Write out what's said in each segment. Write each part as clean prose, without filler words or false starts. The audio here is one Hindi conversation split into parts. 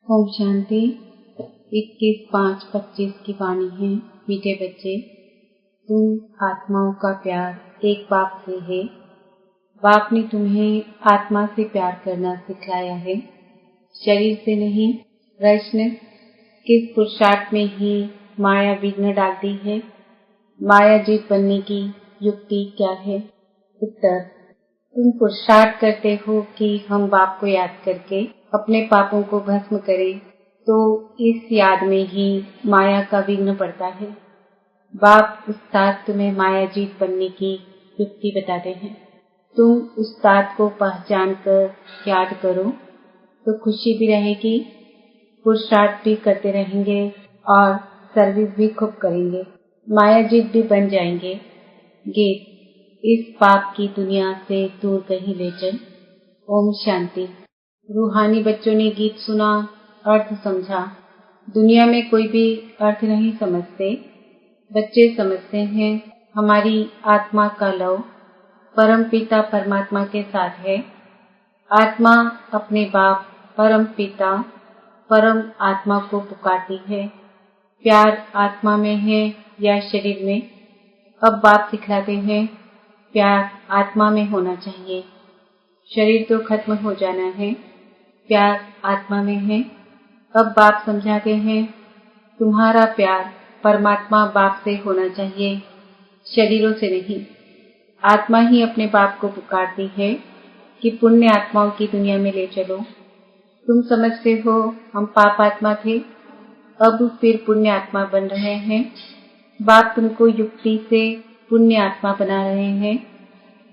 ओम शांति। 21/5/25 की वाणी है। मीठे बच्चे, तुम आत्माओं का प्यार एक बाप से है। बाप ने तुम्हें आत्मा से प्यार करना सिखाया है, शरीर से नहीं। प्रश्न, किस पुरुषार्थ में ही माया विघ्न डालती है? माया जीत बनने की युक्ति क्या है? उत्तर, तुम पुरुषार्थ करते हो कि हम बाप को याद करके अपने पापों को भस्म करें, तो इस याद में ही माया का विघ्न पड़ता है। बाप उस्ताद तुम्हें माया जीत बनने की युक्ति बताते हैं। तुम उस्ताद को पहचान कर याद करो तो खुशी भी रहेगी, पुरुषार्थ भी करते रहेंगे और सर्विस भी खूब करेंगे, माया जीत भी बन जाएंगे। गीत, इस पाप की दुनिया से दूर कहीं ले चल। ओम शांति। रूहानी बच्चों ने गीत सुना, अर्थ समझा। दुनिया में कोई भी अर्थ नहीं समझते। बच्चे समझते हैं हमारी आत्मा का लव परम पिता परमात्मा के साथ है। आत्मा अपने बाप परम पिता परम आत्मा को पुकारती है। प्यार आत्मा में है या शरीर में? अब बाप सिखलाते हैं प्यार आत्मा में होना चाहिए। शरीर तो खत्म हो जाना है, प्यार आत्मा में है। अब बाप समझाते हैं तुम्हारा प्यार परमात्मा बाप से होना चाहिए, शरीरों से नहीं। आत्मा ही अपने बाप को पुकारती है कि पुण्य आत्माओं की दुनिया में ले चलो। तुम समझते हो हम पाप आत्मा थे, अब फिर पुण्य आत्मा बन रहे हैं। बाप तुमको युक्ति से पुण्य आत्मा बना रहे हैं।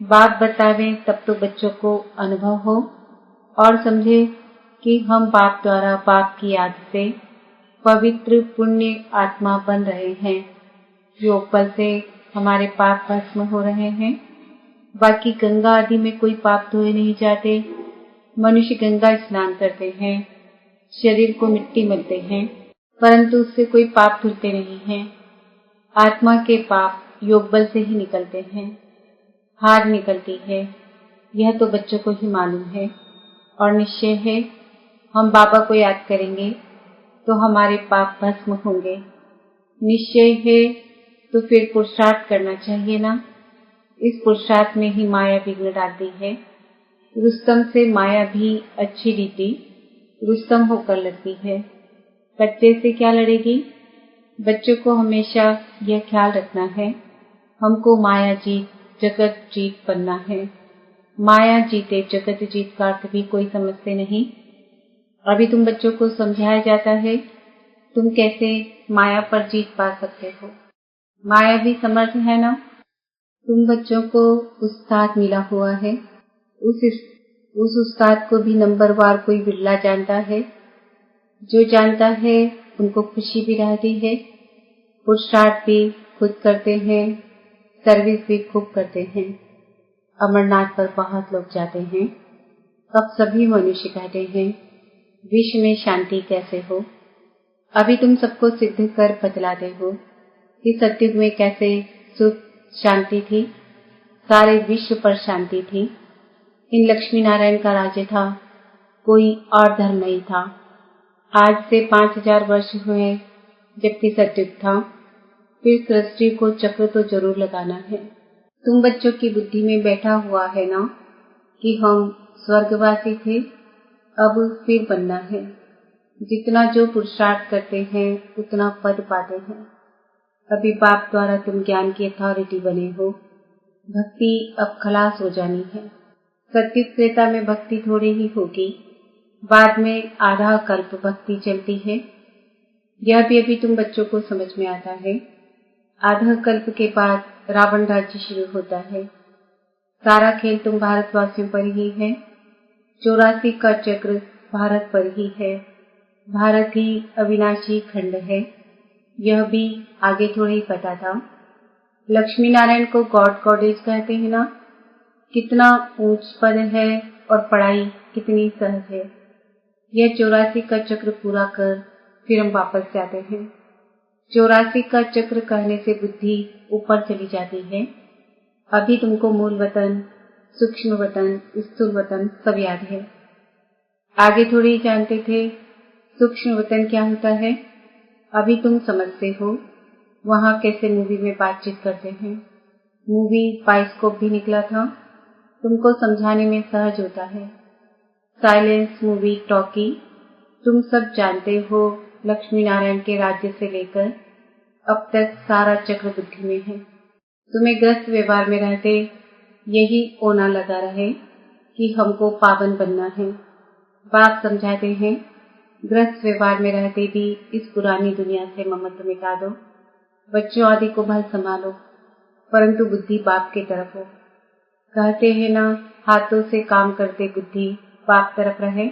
बाप बतावे तब तो बच्चों को अनुभव हो और समझे कि हम बाप द्वारा बाप की याद से पवित्र पुण्य आत्मा बन रहे हैं। योग बल से हमारे पाप भस्म हो रहे हैं। बाकी गंगा आदि में कोई पाप धोए नहीं जाते। मनुष्य गंगा स्नान करते हैं, शरीर को मिट्टी मलते हैं, परंतु उससे कोई पाप धुलते नहीं हैं। आत्मा के पाप योग बल से ही निकलते हैं, हार निकलती है। यह तो बच्चों को ही मालूम है और निश्चय है हम बाबा को याद करेंगे तो हमारे पाप भस्म होंगे। निश्चय है तो फिर पुरुषार्थ करना चाहिए ना। इस पुरुषार्थ में ही माया विघ्न डालती है। रुस्तम से माया भी अच्छी रीति रुस्तम होकर लड़ती है, कच्चे से क्या लड़ेगी? बच्चों को हमेशा यह ख्याल रखना है हमको माया जीत जगत जीत बनना है। माया जीते जगत जीत का अर्थ भी कोई समझते नहीं। अभी तुम बच्चों को समझाया जाता है तुम कैसे माया पर जीत पा सकते हो। माया भी समर्थ है ना। तुम बच्चों को उस्ताद मिला हुआ है, उस उस्ताद को भी नंबरवार कोई बिरला जानता है। जो जानता है उनको खुशी भी रहती है, पुरुषार्थ भी खुद करते हैं, सर्विस भी खूब करते हैं। अमरनाथ पर बहुत लोग जाते हैं। अब सभी मनुष्य कहते हैं विश्व में शांति कैसे हो। अभी तुम सबको सिद्ध कर बतलाते हो कि सत्युग में कैसे सुख शांति थी, सारे विश्व पर शांति थी। इन लक्ष्मी नारायण का राज्य था, कोई और धर्म नहीं था। आज से 5000 वर्ष हुए जबकि सत्युग था। फिर सृष्टि को चक्र तो जरूर लगाना है। तुम बच्चों की बुद्धि में बैठा हुआ है ना कि हम स्वर्गवासी थे, अब फिर बनना है। जितना जो पुरुषार्थ करते हैं उतना पद पाते हैं। अभी बाप द्वारा तुम ज्ञान की अथॉरिटी बने हो। भक्ति अब खलास हो जानी है। सत्युग त्रेता में भक्ति थोड़ी ही होगी, बाद में आधा कल्प भक्ति चलती है। यह भी अभी तुम बच्चों को समझ में आता है। आधा कल्प के बाद रावण राज्य शुरू होता है। सारा खेल तुम भारतवासियों पर ही है। 84 का चक्र भारत पर ही है। भारत ही अविनाशी खंड है। यह भी आगे थोड़ी ही पता था। लक्ष्मी नारायण को गॉड गॉडेज कहते हैं ना। कितना ऊंच पद है और पढ़ाई कितनी सहज है। यह 84 का चक्र पूरा कर फिर हम वापस जाते हैं। 84 का चक्र कहने से बुद्धि ऊपर चली जाती है। अभी तुमको मूल वतन, सूक्ष्म वतन, स्थूल वतन सब याद है। आगे थोड़ी जानते थे सूक्ष्म वतन क्या होता है अभी तुम समझते हो। वहाँ कैसे मूवी में बातचीत करते हैं। मूवी बाइस्कोप भी निकला था, तुमको समझाने में सहज होता है। साइलेंस मूवी टॉकी, तुम सब जानते हो। लक्ष्मी नारायण के राज्य से लेकर अब तक सारा चक्र बुद्धि में है। तुम्हें ग्रस्त व्यवहार में रहते यही ओना लगा रहे कि हमको पावन बनना है। बाप समझाते हैं ग्रस्त व्यवहार में रहते भी इस पुरानी दुनिया से ममत्व मिटा दो। बच्चों आदि को भल संभालो, परंतु बुद्धि बाप की तरफ हो। कहते हैं ना, हाथों से काम करते बुद्धि बाप तरफ रहे।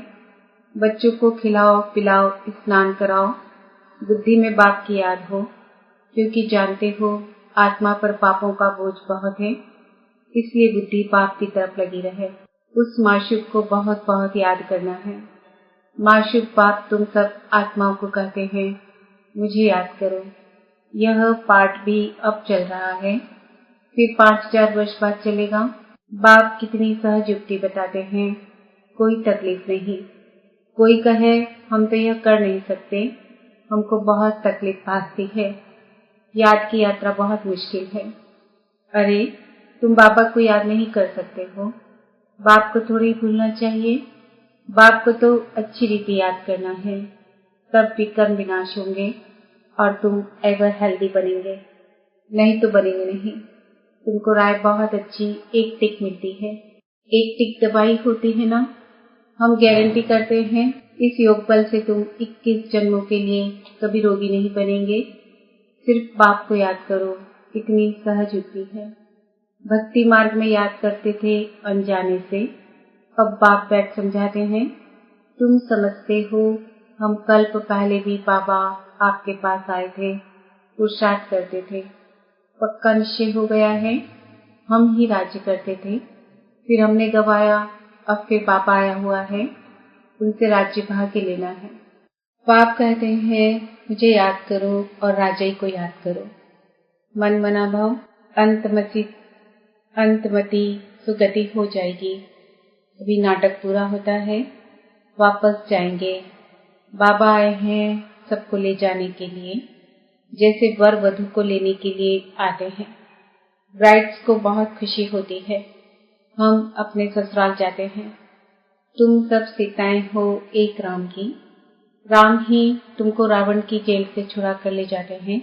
बच्चों को खिलाओ पिलाओ स्नान कराओ, बुद्धि में बाप की याद हो, क्योंकि जानते हो आत्मा पर पापों का बोझ बहुत है, इसलिए बुद्धि बाप की तरफ लगी रहे। उस माशूक को बहुत बहुत याद करना है। माशूक बाप तुम सब आत्माओं को कहते हैं मुझे याद करो। यह पाठ भी अब चल रहा है, फिर 5000 वर्ष बाद चलेगा। बाप कितनी सहज युक्ति बताते हैं, कोई तकलीफ नहीं। कोई कहे हम तो यह कर नहीं सकते, हमको बहुत तकलीफ भासती है, याद की यात्रा बहुत मुश्किल है। अरे तुम बाबा को याद नहीं कर सकते हो, बाप को थोड़ी भूलना चाहिए। बाप को तो अच्छी रीति याद करना है, तब विकर्म विनाश होंगे और तुम एवर हेल्दी बनेंगे, नहीं तो बनेंगे नहीं। तुमको राय बहुत अच्छी एक टिक मिलती है। एक टिक दवाई होती है ना, हम गारंटी करते हैं इस योग बल से तुम 21 जन्मों के लिए कभी रोगी नहीं बनेंगे। सिर्फ बाप को याद करो, कितनी सहज युक्ति है। भक्ति मार्ग में याद करते थे अनजाने से, अब बाप बैठ समझाते हैं तुम समझते हो। हम कल्प पहले भी बाबा आपके पास आए थे, पुरुषार्थ करते थे, पक्का निश्चय हो गया है हम ही राज्य करते थे, फिर हमने गवाया, अब फिर बाबा आया हुआ है, उनसे राज्य भाग्य लेना है। बाप कहते हैं मुझे याद करो और राजाई को याद करो। मन मना भाव अंतमति सुगति हो जाएगी। अभी नाटक पूरा होता है, वापस जाएंगे। बाबा आए हैं सबको ले जाने के लिए, जैसे वर वधू को लेने के लिए आते हैं। ब्राइड्स को बहुत खुशी होती है, हम अपने ससुराल जाते हैं। तुम सब सीताएं हो एक राम की, राम ही तुमको रावण की जेल से छुड़ा कर ले जाते हैं।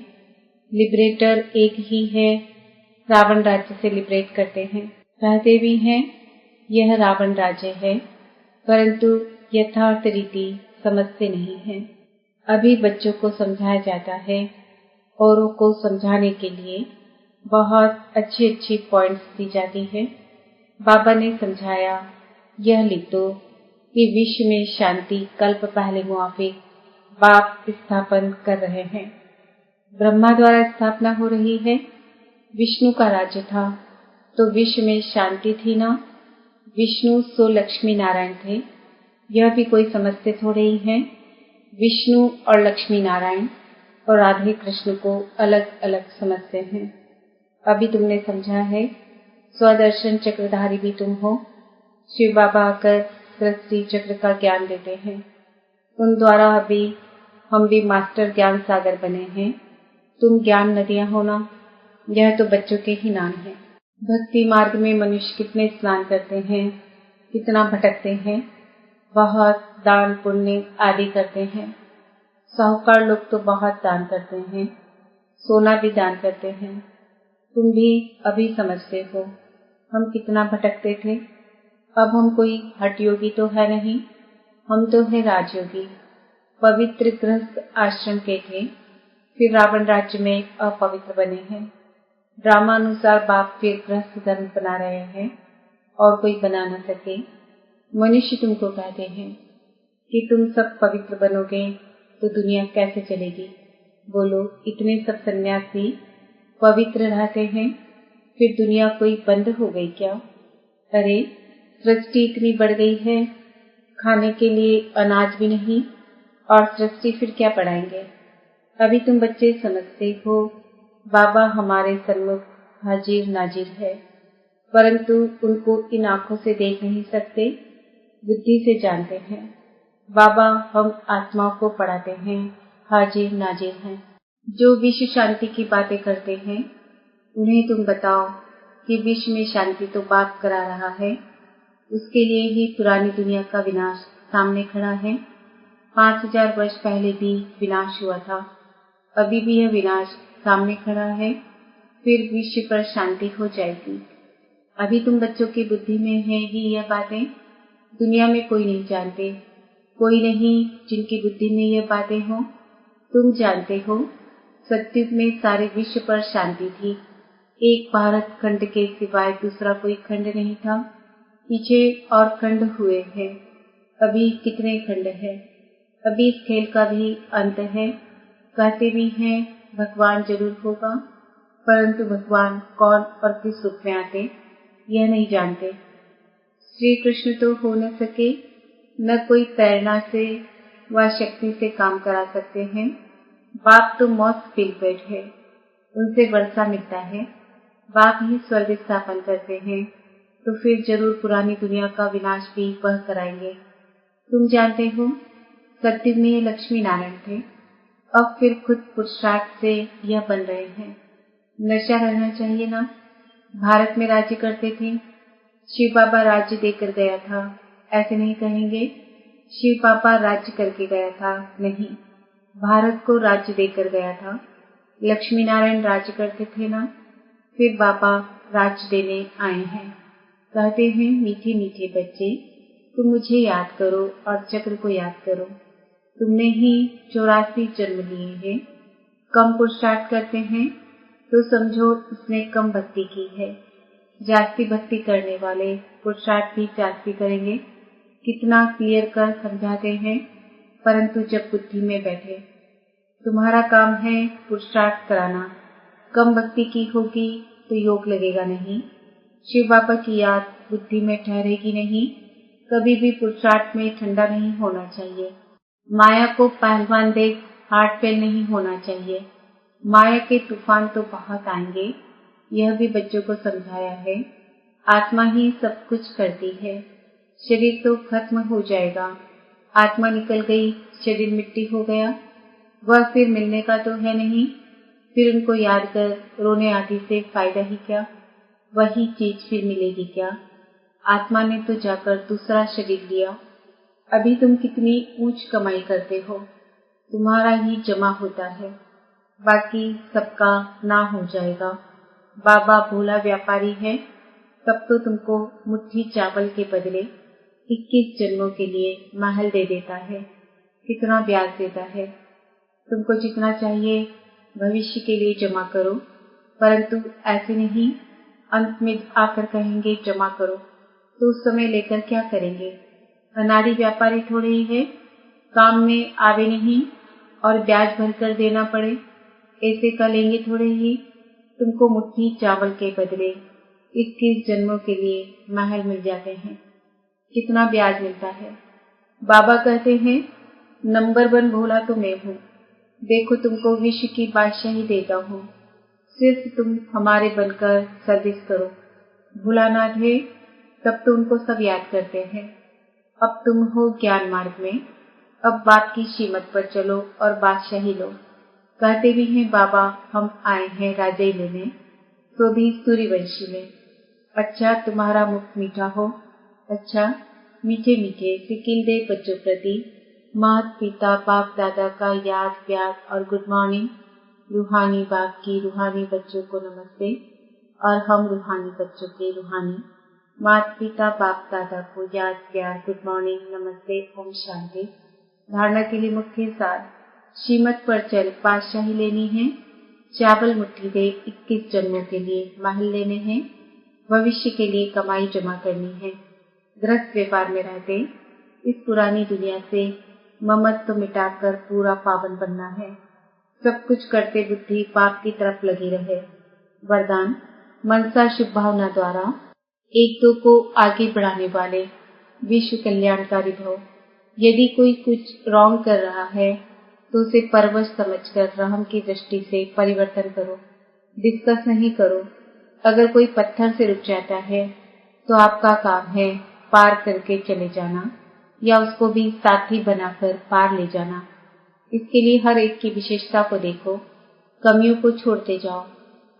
लिबरेटर एक ही है, रावण राज्य से लिबरेट करते हैं। कहते भी हैं यह रावण राज्य है, परंतु यथार्थ रीति समझते नहीं है। अभी बच्चों को समझाया जाता है, औरों को समझाने के लिए बहुत अच्छी अच्छी पॉइंट्स दी जाती है। बाबा ने समझाया यह लिख दो कि विश्व में शांति कल्प पहले मुआफिक बाप स्थापन कर रहे हैं। ब्रह्मा द्वारा स्थापना हो रही है। विष्णु का राज्य था तो विश्व में शांति थी ना। विष्णु सो लक्ष्मी नारायण थे, यह भी कोई समझते थोड़े ही हैं। विष्णु और लक्ष्मी नारायण और राधे कृष्ण को अलग अलग समझते हैं। अभी तुमने समझा है स्वदर्शन चक्रधारी भी तुम हो। शिव बाबा आकर सृष्टि चक्र का ज्ञान देते हैं, उन द्वारा अभी हम भी मास्टर ज्ञान सागर बने हैं। तुम ज्ञान नदियां हो ना, यह तो बच्चों के ही नाम है। भक्ति मार्ग में मनुष्य कितने स्नान करते हैं, कितना भटकते हैं, बहुत दान पुण्य आदि करते हैं। साहूकार लोग तो बहुत दान करते हैं, सोना भी दान करते हैं। तुम भी अभी समझते हो हम कितना भटकते थे। अब हम कोई हठ योगी तो है नहीं, हम तो है राजयोगी। पवित्र गृहस्थ आश्रम के थे, फिर रावण राज्य में अपवित्र बने हैं। ड्रामा अनुसार बाप फिर गृहस्थ धर्म बना रहे हैं और कोई बना न सके। मनुष्य तुमको कहते हैं कि तुम सब पवित्र बनोगे तो दुनिया कैसे चलेगी। बोलो, इतने सब सन्यासी पवित्र रहते हैं, फिर दुनिया कोई बंद हो गई क्या? अरे सृष्टि इतनी बढ़ गई है, खाने के लिए अनाज भी नहीं, और सृष्टि फिर क्या पढ़ाएंगे। अभी तुम बच्चे समझते हो बाबा हमारे सन्मुख हाजिर नाजिर है, परंतु उनको इन आंखों से देख नहीं सकते, बुद्धि से जानते हैं। बाबा हम आत्माओं को पढ़ाते हैं, हाजिर नाजिर हैं। जो विश्व शांति की बातें करते हैं उन्हें तुम बताओ कि विश्व में शांति तो बाप करा रहा है, उसके लिए ही पुरानी दुनिया का विनाश सामने खड़ा है। 5000 वर्ष पहले भी विनाश हुआ था, अभी भी यह विनाश सामने खड़ा है, फिर विश्व पर शांति हो जाएगी। अभी तुम बच्चों की बुद्धि में है ही यह बातें, दुनिया में कोई नहीं जानते, कोई नहीं जिनकी बुद्धि में यह बातें हो। तुम जानते हो सतयुग में सारे विश्व पर शांति थी, एक भारत खंड के सिवाय दूसरा कोई खंड नहीं था। पीछे और खंड हुए हैं, अभी कितने खंड है। अभी इस खेल का भी अंत है। कहते भी हैं भगवान जरूर होगा, परंतु भगवान कौन और किस रूप में आते यह नहीं जानते। श्री कृष्ण तो हो न सके, न कोई प्रेरणा से व शक्ति से काम करा सकते हैं। बाप तो मौत पिल बैठे, उनसे वर्षा मिलता है। बाप ही स्वर्ग स्थापन करते हैं, तो फिर जरूर पुरानी दुनिया का विनाश भी वह कराएंगे। तुम जानते हो सतयुग में ये लक्ष्मी नारायण थे, अब फिर खुद पुरुषार्थ से यह बन रहे हैं। नशा रहना चाहिए ना। भारत में राज्य करते थे, शिव बाबा राज्य देकर गया था, ऐसे नहीं कहेंगे शिव बाबा राज्य करके गया था, नहीं, भारत को राज्य देकर गया था। लक्ष्मी नारायण राज्य करते थे ना, फिर बाबा राज्य देने आए हैं। कहते हैं मीठे मीठे बच्चे तुम मुझे याद करो और चक्र को याद करो। तुमने ही 84 जन्म लिए हैं। कम पुरुषार्थ करते हैं तो समझो उसने कम भक्ति की है। जास्ती भक्ति करने वाले पुरुषार्थ भी जास्ती करेंगे। कितना क्लियर कर समझाते हैं, परंतु जब बुद्धि में बैठे। तुम्हारा काम है पुरुषार्थ कराना। कम भक्ति की होगी तो योग लगेगा नहीं। शिव बाबा की याद बुद्धि में ठहरेगी नहीं। कभी भी पुरुषार्थ में ठंडा नहीं होना चाहिए। माया को पहलवान देख हार्ट फेल नहीं होना चाहिए। माया के तूफान तो बहुत आएंगे, यह भी बच्चों को समझाया है। आत्मा ही सब कुछ करती है, शरीर तो खत्म हो जाएगा। आत्मा निकल गई, शरीर मिट्टी हो गया, वह फिर मिलने का तो है नहीं। फिर उनको याद कर रोने आदि से फायदा ही क्या, वही चीज फिर मिलेगी क्या। आत्मा ने तो जाकर दूसरा शरीर लिया। अभी तुम कितनी ऊंच कमाई करते हो, तुम्हारा ही जमा होता है, बाकी सबका ना हो जाएगा। बाबा भोला व्यापारी है, तब तो तुमको मुट्ठी चावल के बदले 21 जन्मों के लिए महल दे देता है। कितना ब्याज देता है। तुमको जितना चाहिए भविष्य के लिए जमा करो, परंतु ऐसे नहीं अंत में आकर कहेंगे जमा करो, तो उस समय लेकर क्या करेंगे। अनाड़ी व्यापारी थोड़े ही है, काम में आवे नहीं और ब्याज भरकर देना पड़े, ऐसे का लेंगे थोड़े ही। तुमको मुट्ठी चावल के बदले 21 जन्मों के लिए महल मिल जाते हैं। कितना ब्याज मिलता है। बाबा कहते हैं नंबर 1 भोला तो मैं हूँ, देखो तुमको विश्व की बादशाही देता हूँ, सिर्फ तुम हमारे बनकर सर्विस करो। भोलानाथ है, तब तो उनको सब याद करते हैं। अब तुम हो ज्ञान मार्ग में, अब बाप की शीमत पर चलो और बादशाही लो। कहते भी हैं बाबा हम आए हैं राजे लेने, तो भी सूर्यवंशी में। अच्छा तुम्हारा मुख मीठा हो, अच्छा मीठे मीठे सिकिल दे बच्चों प्रति माता पिता बाप दादा का याद प्यार और गुड मॉर्निंग। रूहानी बाप की रूहानी बच्चों को नमस्ते और हम रूहानी बच्चों के रूहानी माता पिता बाप दादा को याद प्यार गुड मॉर्निंग नमस्ते ओम शांति। धारणा के लिए मुख्य सार, श्रीमत पर चल बादशाही लेनी है, चावल मुट्ठी दे 21 जन्मों के लिए महल लेने हैं, भविष्य के लिए कमाई जमा करनी है। गृहस्थ व्यापार में रहते इस पुरानी दुनिया से ममत्व मिटाकर पूरा पावन बनना है। सब कुछ करते बुद्धि पाप की तरफ लगी रहे। वरदान, मनसा शुभ भावना द्वारा एक दो को आगे बढ़ाने वाले विश्व कल्याणकारी भव। यदि कोई कुछ रॉन्ग कर रहा है तो उसे परवश समझकर रहम की दृष्टि से परिवर्तन करो, डिस्कस नहीं करो। अगर कोई पत्थर से रुक जाता है तो आपका काम है पार करके चले जाना। या उसको भी साथी बनाकर पार ले जाना। इसके लिए हर एक की विशेषता को देखो, कमियों को छोड़ते जाओ।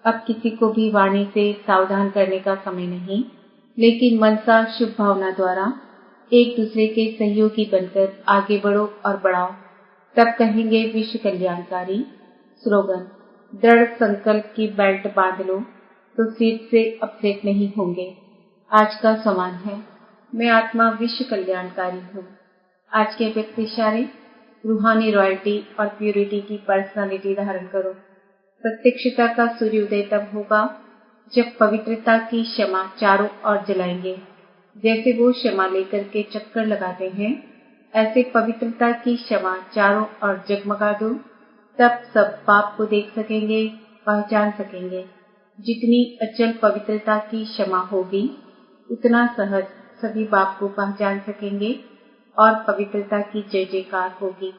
अब किसी को भी वाणी से सावधान करने का समय नहीं, लेकिन मनसा शुभ भावना द्वारा एक दूसरे के सहयोगी बनकर आगे बढ़ो और बढ़ाओ, तब कहेंगे विश्व कल्याणकारी। स्लोगन: दृढ़ संकल्प की बेल्ट बांध लो तो सीट से अपसेट नहीं होंगे। आज का सवाल है, मैं आत्मा विश्व कल्याणकारी हूँ। आज के व्यक्ति इशारे: रूहानी रॉयल्टी और प्यूरिटी की पर्सनालिटी धारण करो। प्रत्यक्षता का सूर्योदय तब होगा जब पवित्रता की क्षमा चारों ओर जलाएंगे। जैसे वो क्षमा लेकर के चक्कर लगाते हैं, ऐसे पवित्रता की क्षमा चारों ओर जगमगा दो, तब सब पाप को देख सकेंगे, पहचान सकेंगे। जितनी अचल पवित्रता की क्षमा होगी, उतना सहज सभी पाप को पहचान सकेंगे और पवित्रता की जय जयकार होगी।